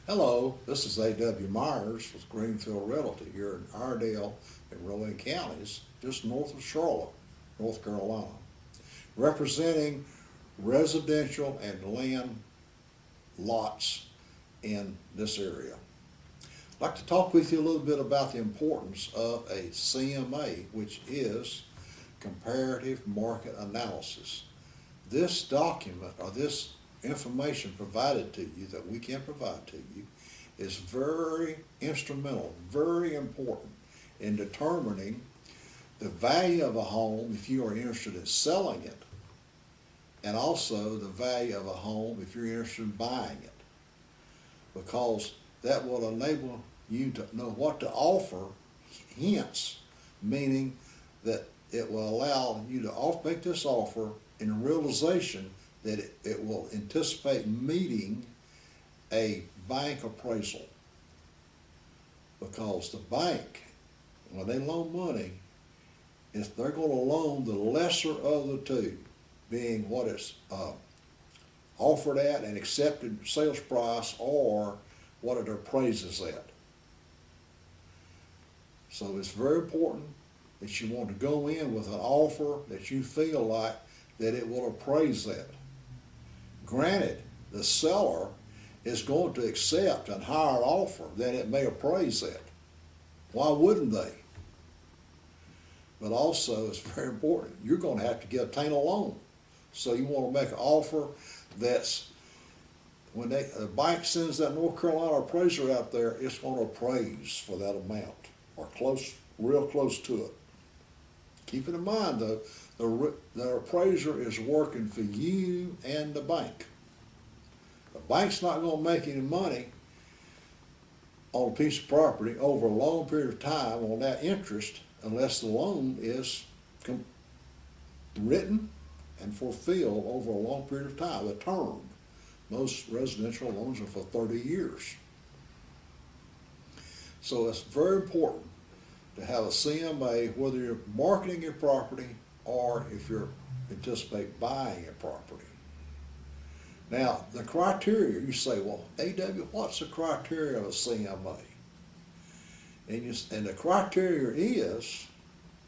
Hello, this is A.W. Myers with Greenfield Realty here in Iredell and Rowan counties, just north of Charlotte, North Carolina, representing residential and land lots in this area. I'd like to talk with you a little bit about the importance of a CMA, which is Comparative Market Analysis. This document, or this information provided to you, that we can provide to you, is very instrumental, very important in determining the value of a home if you are interested in selling it, and also the value of a home if you're interested in buying it, because that will enable you to know what to offer, hence meaning that it will allow you to make this offer in a realization that it will anticipate meeting a bank appraisal. Because the bank, when they loan money, they're going to loan the lesser of the two, being what is offered at and accepted sales price, or what it appraises at. So it's very important that you want to go in with an offer that you feel like that it will appraise at. Granted, the seller is going to accept a higher offer than it may appraise at. Why wouldn't they? But also, it's very important, you're going to have to obtain a loan. So you want to make an offer that's, when the bank sends that North Carolina appraiser out there, it's going to appraise for that amount, or real close to it. Keep it in mind though, the appraiser is working for you and the bank. The bank's not going to make any money on a piece of property over a long period of time on that interest unless the loan is written and fulfilled over a long period of time, a term. Most residential loans are for 30 years. So it's very important to have a CMA, whether you're marketing your property or if you anticipate buying a property. Now, the criteria, you say, well, A.W., what's the criteria of a CMA? And the criteria is,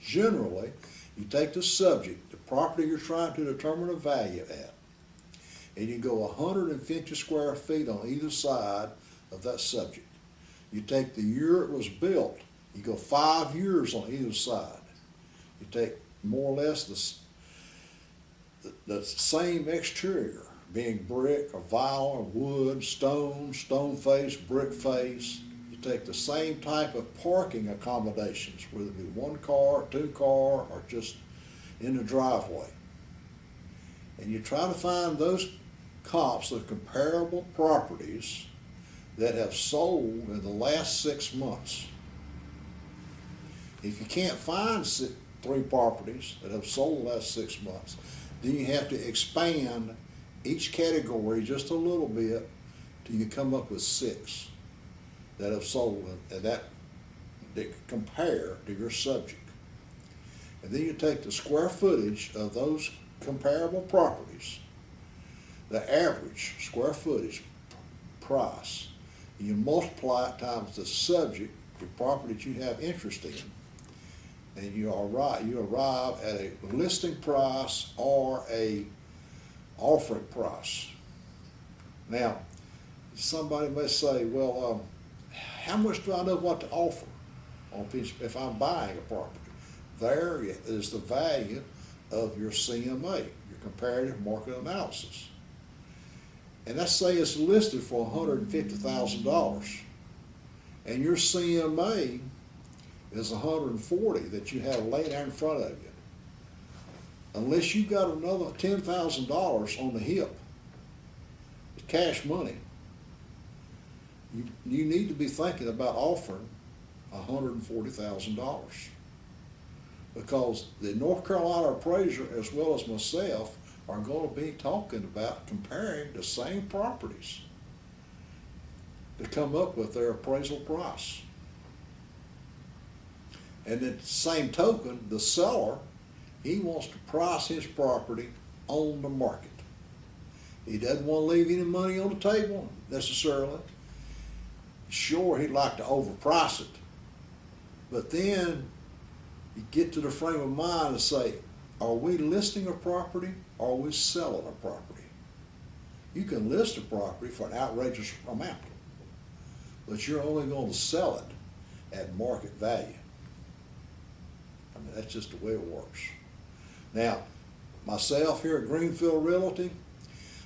generally, you take the subject, the property you're trying to determine a value at, and you go 150 square feet on either side of that subject. You take the year it was built, you go 5 years on either side. You take more or less the same exterior, being brick or vinyl or wood, stone face, brick face. You take the same type of parking accommodations, whether it be 1 car, 2 car, or just in the driveway. And you try to find those comps of comparable properties that have sold in the last 6 months. If you can't find 3 properties that have sold in the last 6 months, then you have to expand each category just a little bit till you come up with 6 that have sold and that compare to your subject. And then you take the square footage of those comparable properties, the average square footage price, and you multiply it times the subject, the property that you have interest in, and you arrive at a listing price or a offering price. Now, somebody may say, well, how much do I know what to offer on a piece if I'm buying a property? There is the value of your CMA, your comparative market analysis. And let's say it's listed for $150,000, and your CMA is $140,000 that you have laid out in front of you. Unless you've got another $10,000 on the hip, it's cash money, you need to be thinking about offering $140,000, because the North Carolina appraiser, as well as myself, are going to be talking about comparing the same properties to come up with their appraisal price. And at the same token, the seller, he wants to price his property on the market. He doesn't want to leave any money on the table necessarily. sure, he'd like to overprice it, but then you get to the frame of mind and say, are we listing a property or are we selling a property? You can list a property for an outrageous amount, but you're only going to sell it at market value. I mean, that's just the way it works. Now, myself here at Greenfield Realty,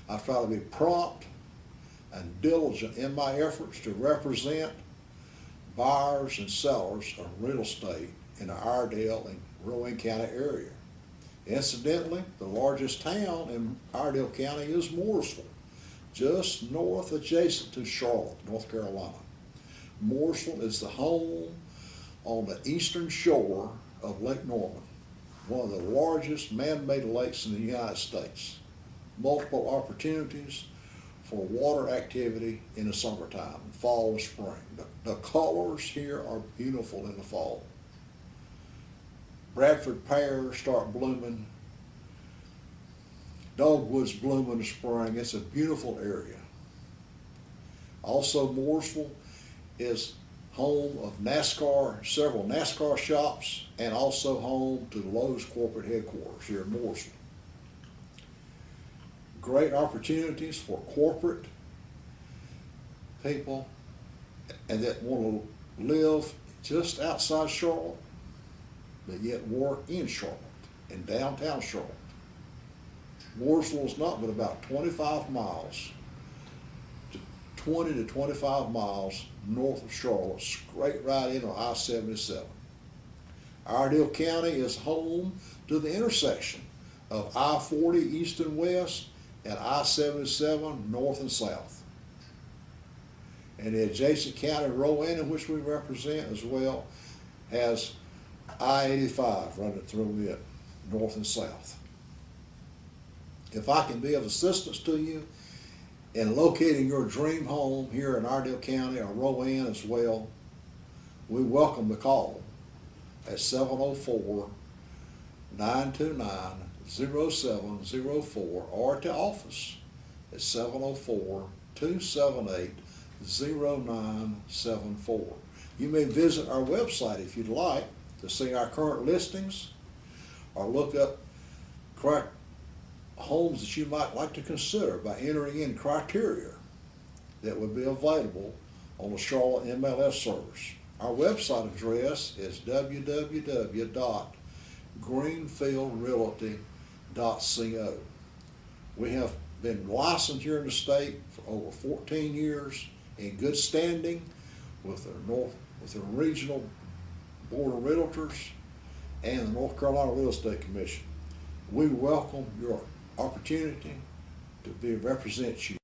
I try to be prompt and diligent in my efforts to represent buyers and sellers of real estate in the Iredell and Rowan County area. Incidentally, the largest town in Iredell County is Mooresville, just north adjacent to Charlotte, North Carolina. Mooresville is the home on the eastern shore of Lake Norman, one of the largest man-made lakes in the United States. Multiple opportunities for water activity in the summertime, fall and spring. The colors here are beautiful in the fall. Bradford pears start blooming. Dogwoods bloom in the spring. It's a beautiful area. Also, Mooresville is home of several NASCAR shops, and also home to Lowe's corporate headquarters here in Mooresville. Great opportunities for corporate people and that want to live just outside Charlotte, but yet work in Charlotte, in downtown Charlotte. Mooresville is not but about 25 miles, 20 to 25 miles north of Charlotte, straight right in on I-77. Iredell County is home to the intersection of I-40 east and west and I-77 north and south. And the adjacent county, Rowan, in which we represent as well, has I-85 running through it, north and south. If I can be of assistance to you in locating your dream home here in Iredell County or Rowan as well, we welcome the call at 704-929-0704 or to office at 704-278-0974. You may visit our website if you'd like to see our current listings or look up homes that you might like to consider by entering in criteria that would be available on the Charlotte MLS service. Our website address is www.greenfieldrealty.co. We have been licensed here in the state for over 14 years in good standing with the Regional Board of Realtors and the North Carolina Real Estate Commission. We welcome your opportunity to represent you